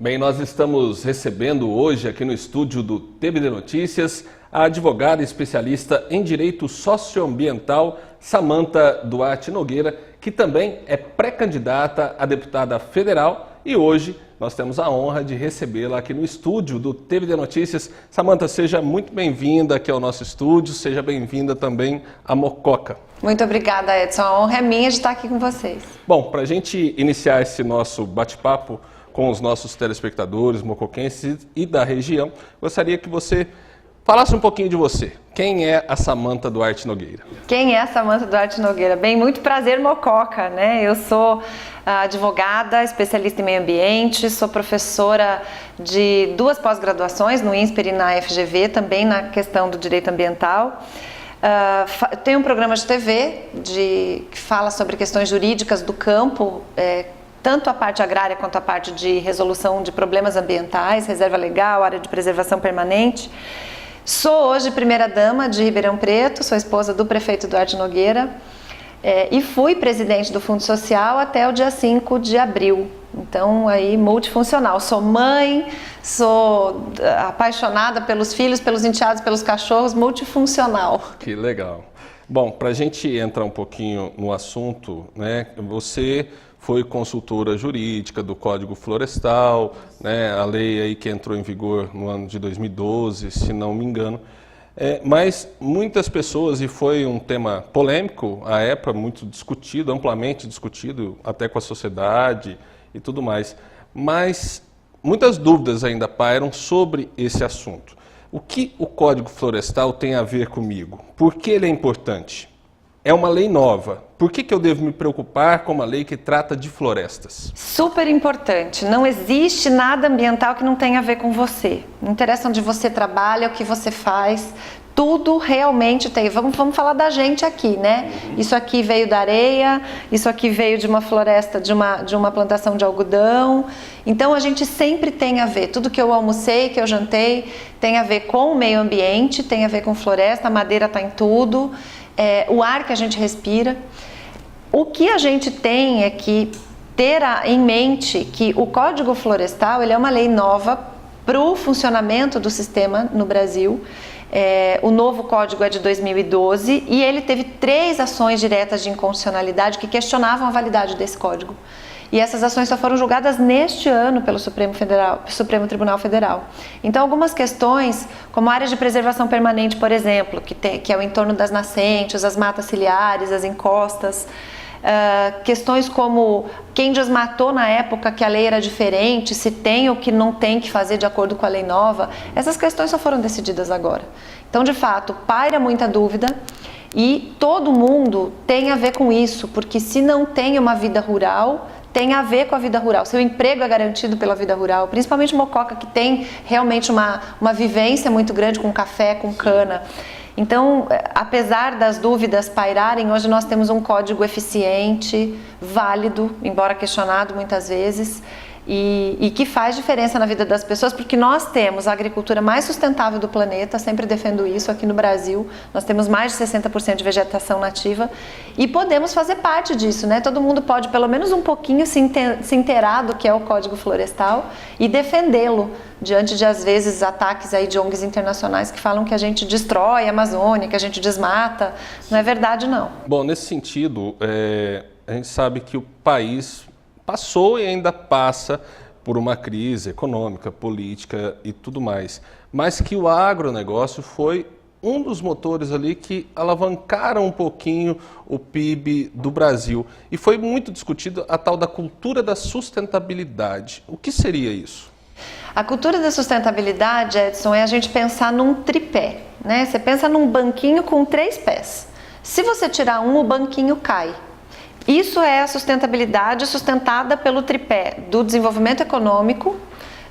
Bem, nós estamos recebendo hoje aqui no estúdio do TBD Notícias a advogada especialista em direito socioambiental Samantha Duarte Nogueira, que também é pré-candidata a deputada federal, e hoje nós temos a honra de recebê-la aqui no estúdio do TBD Notícias. Samantha, seja muito bem-vinda aqui ao nosso estúdio, seja bem-vinda também a Mococa. Muito obrigada, Edson. A honra é minha de estar aqui com vocês. Bom, para a gente iniciar esse nosso bate-papo com os nossos telespectadores mocoquenses e da região, gostaria que você falasse um pouquinho de você. Quem é a Samantha Duarte Nogueira? Quem é a Samantha Duarte Nogueira? Bem, muito prazer, Mococa, né? Eu sou advogada, especialista em meio ambiente, sou professora de 2 pós-graduações no INSPER e na FGV, também na questão do direito ambiental. Tenho um programa de TV que fala sobre questões jurídicas do campo, tanto a parte agrária quanto a parte de resolução de problemas ambientais, reserva legal, área de preservação permanente. Sou hoje primeira-dama de Ribeirão Preto, sou esposa do prefeito Duarte Nogueira e fui presidente do Fundo Social até o dia 5 de abril. Então, aí, multifuncional. Sou mãe, sou apaixonada pelos filhos, pelos enteados, pelos cachorros, multifuncional. Que legal. Bom, para a gente entrar um pouquinho no assunto, né, você foi consultora jurídica do Código Florestal, né, a lei aí que entrou em vigor no ano de 2012, se não me engano. Mas muitas pessoas, e foi um tema polêmico à época, muito discutido, amplamente discutido, até com a sociedade e tudo mais, mas muitas dúvidas ainda pairam sobre esse assunto. O que o Código Florestal tem a ver comigo? Por que ele é importante? É uma lei nova. Por que eu devo me preocupar com uma lei que trata de florestas? Super importante. Não existe nada ambiental que não tenha a ver com você. Não interessa onde você trabalha, o que você faz. Tudo realmente tem. Vamos falar da gente aqui, né? Isso aqui veio da areia, isso aqui veio de uma floresta, de uma plantação de algodão. Então a gente sempre tem a ver. Tudo que eu almocei, que eu jantei, tem a ver com o meio ambiente, tem a ver com floresta, a madeira está em tudo. O ar que a gente respira. O que a gente tem é que ter em mente que o Código Florestal ele é uma lei nova para o funcionamento do sistema no Brasil. O novo código é de 2012 e ele teve 3 ações diretas de inconstitucionalidade que questionavam a validade desse código. E essas ações só foram julgadas neste ano pelo Supremo Tribunal Federal. Então, algumas questões, como áreas de preservação permanente, por exemplo, que é o entorno das nascentes, as matas ciliares, as encostas, questões como quem desmatou na época que a lei era diferente, se tem ou que não tem que fazer de acordo com a lei nova, essas questões só foram decididas agora. Então, de fato, paira muita dúvida. E todo mundo tem a ver com isso, porque se não tem uma vida rural, tem a ver com a vida rural. Seu emprego é garantido pela vida rural, principalmente Mococa, que tem realmente uma vivência muito grande com café, com cana. Então, apesar das dúvidas pairarem, hoje nós temos um código eficiente, válido, embora questionado muitas vezes, e que faz diferença na vida das pessoas, porque nós temos a agricultura mais sustentável do planeta, sempre defendo isso aqui no Brasil, nós temos mais de 60% de vegetação nativa e podemos fazer parte disso, né? Todo mundo pode pelo menos um pouquinho se inteirar do que é o Código Florestal e defendê-lo diante de, às vezes, ataques aí de ONGs internacionais que falam que a gente destrói a Amazônia, que a gente desmata. Não é verdade, não. Bom, nesse sentido, a gente sabe que o país passou e ainda passa por uma crise econômica, política e tudo mais, mas que o agronegócio foi um dos motores ali que alavancaram um pouquinho o PIB do Brasil. E foi muito discutido a tal da cultura da sustentabilidade. O que seria isso? A cultura da sustentabilidade, Edson, é a gente pensar num tripé, né? Você pensa num banquinho com 3 pés. Se você tirar um, o banquinho cai. Isso é a sustentabilidade sustentada pelo tripé do desenvolvimento econômico,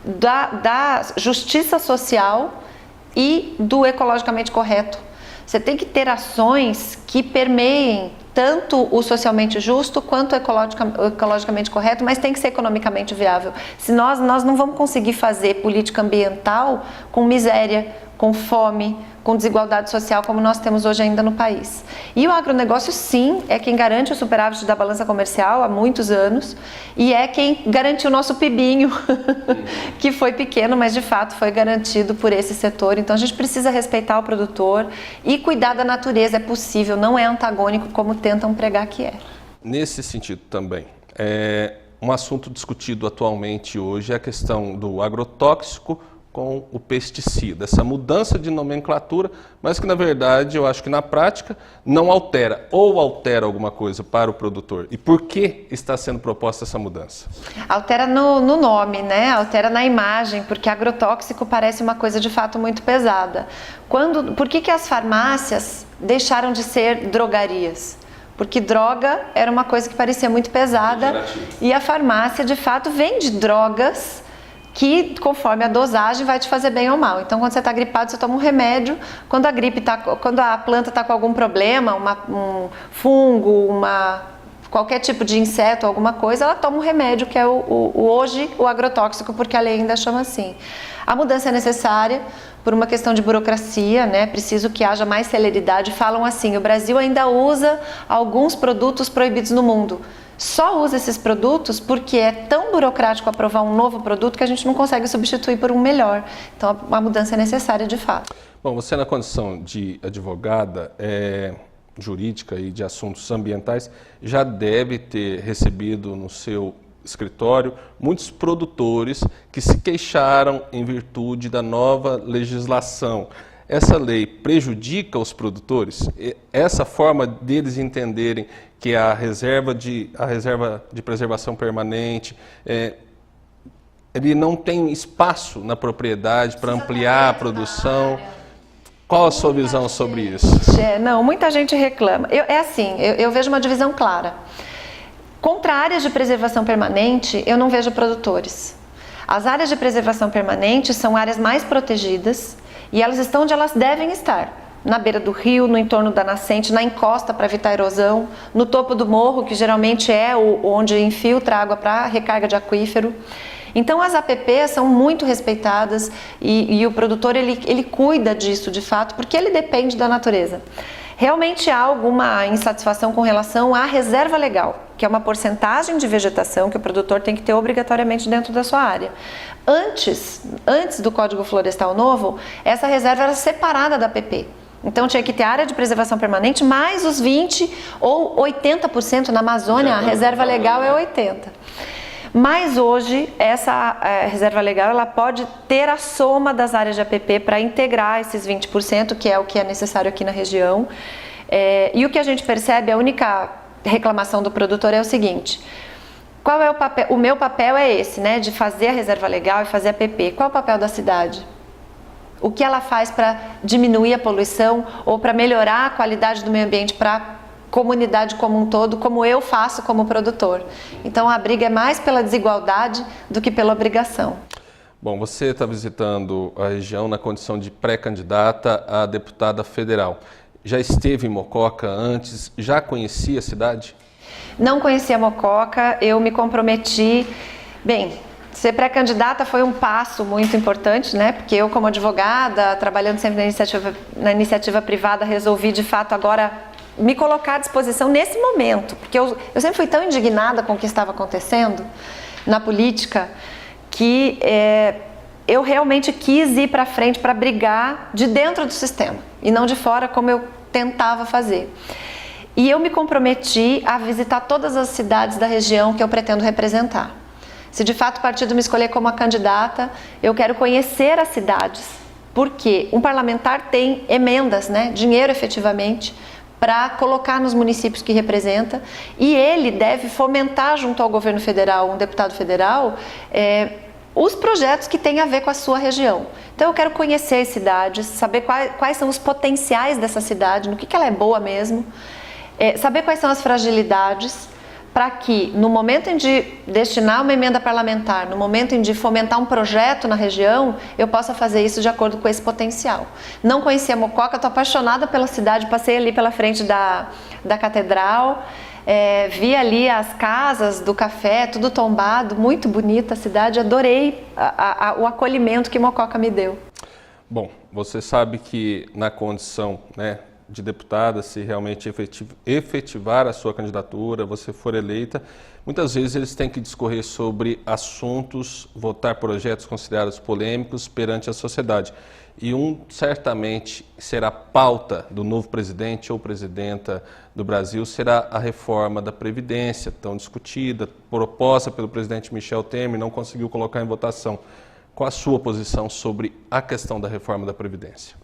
da justiça social e do ecologicamente correto. Você tem que ter ações que permeiem tanto o socialmente justo quanto o ecologicamente correto, mas tem que ser economicamente viável. Se nós não vamos conseguir fazer política ambiental com miséria, com fome, com desigualdade social como nós temos hoje ainda no país. E o agronegócio, sim, é quem garante o superávit da balança comercial há muitos anos e é quem garantiu o nosso PIBinho, que foi pequeno, mas de fato foi garantido por esse setor. Então a gente precisa respeitar o produtor e cuidar da natureza. É possível, não é antagônico como tentam pregar que é. Nesse sentido também, um assunto discutido atualmente hoje é a questão do agrotóxico com o pesticida, essa mudança de nomenclatura, mas que na verdade eu acho que na prática não altera ou altera alguma coisa para o produtor. E por que está sendo proposta essa mudança? Altera no nome, né? Altera na imagem, porque agrotóxico parece uma coisa de fato muito pesada. Por que as farmácias deixaram de ser drogarias? Porque droga era uma coisa que parecia muito pesada e a farmácia de fato vende drogas que, conforme a dosagem, vai te fazer bem ou mal. Então, quando você está gripado, você toma um remédio. Quando a planta está com algum problema, um fungo, qualquer tipo de inseto, alguma coisa, ela toma um remédio, que é hoje o agrotóxico, porque a lei ainda chama assim. A mudança é necessária por uma questão de burocracia, né? Preciso que haja mais celeridade. Falam assim, o Brasil ainda usa alguns produtos proibidos no mundo. Só usa esses produtos porque é tão burocrático aprovar um novo produto que a gente não consegue substituir por um melhor. Então, a mudança é necessária de fato. Bom, você na condição de advogada jurídica e de assuntos ambientais, já deve ter recebido no seu escritório muitos produtores que se queixaram em virtude da nova legislação. Essa lei prejudica os produtores? Essa forma deles entenderem que a reserva de preservação permanente, ele não tem espaço na propriedade para ampliar a produção. Qual a sua visão sobre isso? Não, muita gente reclama. Eu vejo uma divisão clara. Contra áreas de preservação permanente, eu não vejo produtores. As áreas de preservação permanente são áreas mais protegidas e elas estão onde elas devem estar. Na beira do rio, no entorno da nascente, na encosta para evitar erosão, no topo do morro, que geralmente é onde infiltra água para recarga de aquífero. Então as APPs são muito respeitadas e o produtor ele cuida disso de fato, porque ele depende da natureza. Realmente há alguma insatisfação com relação à reserva legal, que é uma porcentagem de vegetação que o produtor tem que ter obrigatoriamente dentro da sua área. Antes do Código Florestal novo, essa reserva era separada da APP. Então tinha que ter área de preservação permanente mais os 20% ou 80% na Amazônia, a reserva legal é 80%. Mas hoje essa reserva legal ela pode ter a soma das áreas de APP para integrar esses 20%, que é o que é necessário aqui na região. E o que a gente percebe, a única reclamação do produtor é o seguinte: qual é o papel? O meu papel é esse, né, de fazer a reserva legal e fazer a APP. Qual é o papel da cidade? O que ela faz para diminuir a poluição ou para melhorar a qualidade do meio ambiente para a comunidade como um todo, como eu faço como produtor. Então a briga é mais pela desigualdade do que pela obrigação. Bom, você está visitando a região na condição de pré-candidata a deputada federal. Já esteve em Mococa antes? Já conhecia a cidade? Não conhecia Mococa, eu me comprometi... Ser pré-candidata foi um passo muito importante, né? Porque eu, como advogada, trabalhando sempre na iniciativa privada, resolvi de fato agora me colocar à disposição nesse momento. Porque eu sempre fui tão indignada com o que estava acontecendo na política que eu realmente quis ir para frente para brigar de dentro do sistema e não de fora, como eu tentava fazer. E eu me comprometi a visitar todas as cidades da região que eu pretendo representar. Se de fato o partido me escolher como a candidata, eu quero conhecer as cidades, porque um parlamentar tem emendas, né, dinheiro efetivamente, para colocar nos municípios que representa, e ele deve fomentar junto ao governo federal, um deputado federal, os projetos que têm a ver com a sua região. Então eu quero conhecer as cidades, saber quais são os potenciais dessa cidade, no que ela é boa mesmo, saber quais são as fragilidades, para que, no momento em de destinar uma emenda parlamentar, no momento em de fomentar um projeto na região, eu possa fazer isso de acordo com esse potencial. Não conhecia Mococa, estou apaixonada pela cidade, passei ali pela frente da catedral, vi ali as casas do café, tudo tombado, muito bonita a cidade, adorei o acolhimento que Mococa me deu. Bom, você sabe que na condição, né, de deputada, se realmente efetivar a sua candidatura, você for eleita, muitas vezes eles têm que discorrer sobre assuntos, votar projetos considerados polêmicos perante a sociedade. E certamente será pauta do novo presidente ou presidenta do Brasil, será a reforma da Previdência, tão discutida, proposta pelo presidente Michel Temer, não conseguiu colocar em votação. Qual a sua posição sobre a questão da reforma da Previdência?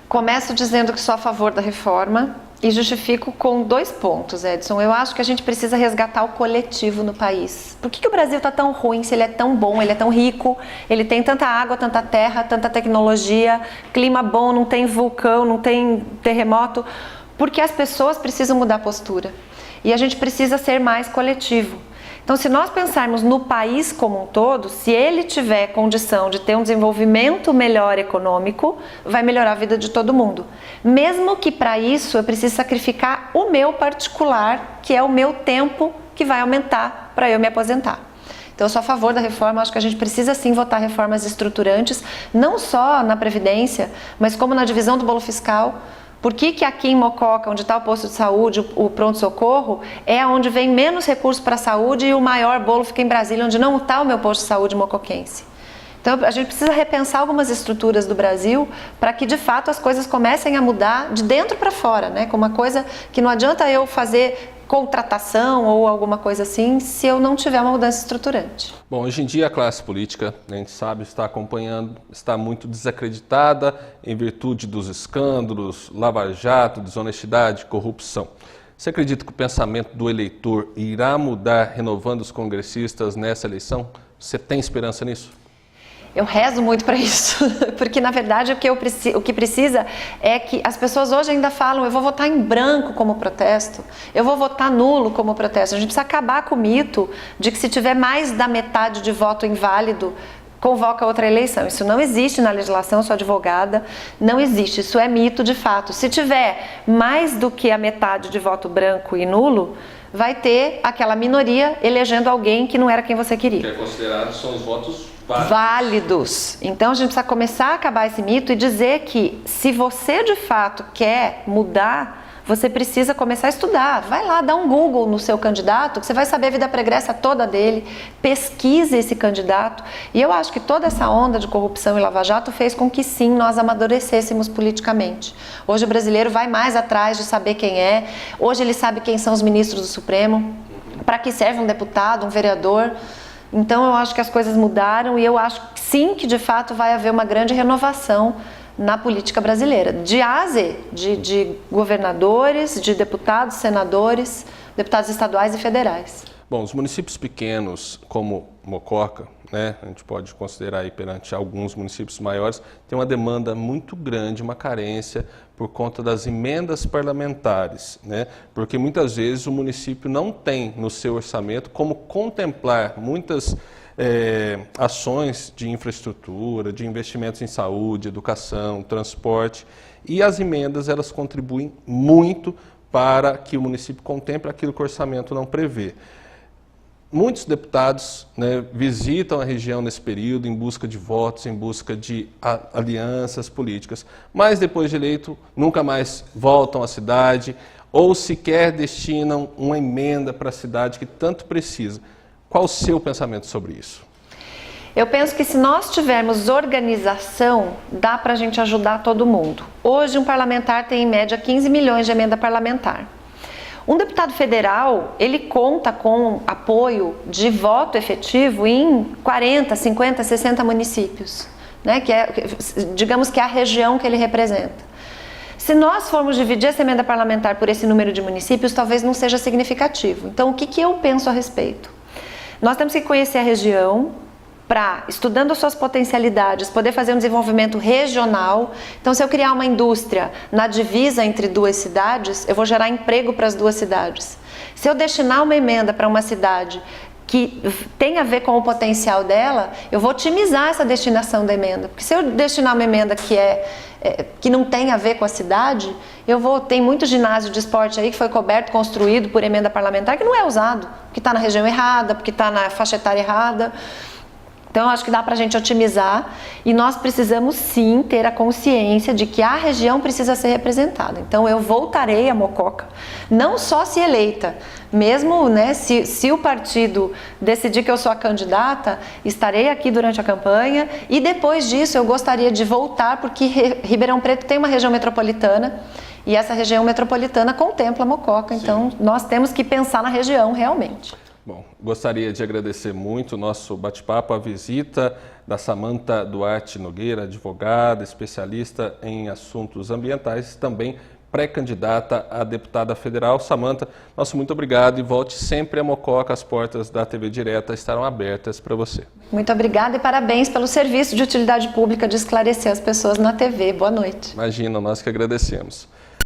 Começo dizendo que sou a favor da reforma e justifico com 2 pontos, Edson. Eu acho que a gente precisa resgatar o coletivo no país. Por que o Brasil está tão ruim, se ele é tão bom, ele é tão rico, ele tem tanta água, tanta terra, tanta tecnologia, clima bom, não tem vulcão, não tem terremoto? Porque as pessoas precisam mudar a postura e a gente precisa ser mais coletivo. Então, se nós pensarmos no país como um todo, se ele tiver condição de ter um desenvolvimento melhor econômico, vai melhorar a vida de todo mundo. Mesmo que para isso eu precise sacrificar o meu particular, que é o meu tempo, que vai aumentar para eu me aposentar. Então, eu sou a favor da reforma, acho que a gente precisa sim votar reformas estruturantes, não só na Previdência, mas como na divisão do bolo fiscal. Por que aqui em Mococa, onde está o posto de saúde, o pronto-socorro, é onde vem menos recursos para a saúde e o maior bolo fica em Brasília, onde não está o meu posto de saúde mocoquense? Então, a gente precisa repensar algumas estruturas do Brasil para que, de fato, as coisas comecem a mudar de dentro para fora, né? Como uma coisa que não adianta eu fazer contratação ou alguma coisa assim, se eu não tiver uma mudança estruturante. Bom, hoje em dia a classe política, a gente sabe, está acompanhando, está muito desacreditada em virtude dos escândalos, lava-jato, desonestidade, corrupção. Você acredita que o pensamento do eleitor irá mudar renovando os congressistas nessa eleição? Você tem esperança nisso? Eu rezo muito para isso, porque na verdade o que precisa é que as pessoas hoje ainda falam, eu vou votar em branco como protesto, eu vou votar nulo como protesto. A gente precisa acabar com o mito de que se tiver mais da metade de voto inválido, convoca outra eleição. Isso não existe na legislação, sou advogada, não existe, isso é mito de fato. Se tiver mais do que a metade de voto branco e nulo, vai ter aquela minoria elegendo alguém que não era quem você queria. Que é considerado são os votos válidos. Então a gente precisa começar a acabar esse mito e dizer que se você de fato quer mudar, você precisa começar a estudar. Vai lá, dá um Google no seu candidato, que você vai saber a vida pregressa toda dele, pesquise esse candidato. E eu acho que toda essa onda de corrupção e lava-jato fez com que sim, nós amadurecêssemos politicamente. Hoje o brasileiro vai mais atrás de saber quem é, hoje ele sabe quem são os ministros do Supremo, para que serve um deputado, um vereador. Então eu acho que as coisas mudaram e eu acho que sim, que de fato vai haver uma grande renovação na política brasileira, de A a Z, de governadores, de deputados, senadores, deputados estaduais e federais. Bom, os municípios pequenos, como Mococa, né, a gente pode considerar aí perante alguns municípios maiores, tem uma demanda muito grande, uma carência por conta das emendas parlamentares, né, porque muitas vezes o município não tem no seu orçamento como contemplar muitas ações de infraestrutura, de investimentos em saúde, educação, transporte, e as emendas elas contribuem muito para que o município contemple aquilo que o orçamento não prevê. Muitos deputados, né, visitam a região nesse período em busca de votos, em busca de alianças políticas, mas depois de eleito nunca mais voltam à cidade ou sequer destinam uma emenda para a cidade que tanto precisa. Qual o seu pensamento sobre isso? Eu penso que se nós tivermos organização, dá para a gente ajudar todo mundo. Hoje um parlamentar tem em média 15 milhões de emenda parlamentar. Um deputado federal, ele conta com apoio de voto efetivo em 40, 50, 60 municípios, né? Digamos que é a região que ele representa. Se nós formos dividir essa emenda parlamentar por esse número de municípios, talvez não seja significativo. Então, o que eu penso a respeito? Nós temos que conhecer a região para, estudando suas potencialidades, poder fazer um desenvolvimento regional. Então, se eu criar uma indústria na divisa entre duas cidades, eu vou gerar emprego para as duas cidades. Se eu destinar uma emenda para uma cidade que tem a ver com o potencial dela, eu vou otimizar essa destinação da emenda. Porque se eu destinar uma emenda que não tem a ver com a cidade, tem muito ginásio de esporte aí que foi coberto, construído por emenda parlamentar, que não é usado, porque está na região errada, porque está na faixa etária errada. Então, eu acho que dá para a gente otimizar e nós precisamos sim ter a consciência de que a região precisa ser representada. Então, eu voltarei a Mococa, não só se eleita, mesmo, né, se o partido decidir que eu sou a candidata, estarei aqui durante a campanha e depois disso eu gostaria de voltar, porque Ribeirão Preto tem uma região metropolitana e essa região metropolitana contempla Mococa, então nós temos que pensar na região realmente. Bom, gostaria de agradecer muito o nosso bate-papo, a visita da Samantha Duarte Nogueira, advogada, especialista em assuntos ambientais, também pré-candidata a deputada federal. Samantha, nosso muito obrigado e volte sempre a Mococa, as portas da TV Direta estarão abertas para você. Muito obrigada e parabéns pelo serviço de utilidade pública de esclarecer as pessoas na TV. Boa noite. Imagina, nós que agradecemos.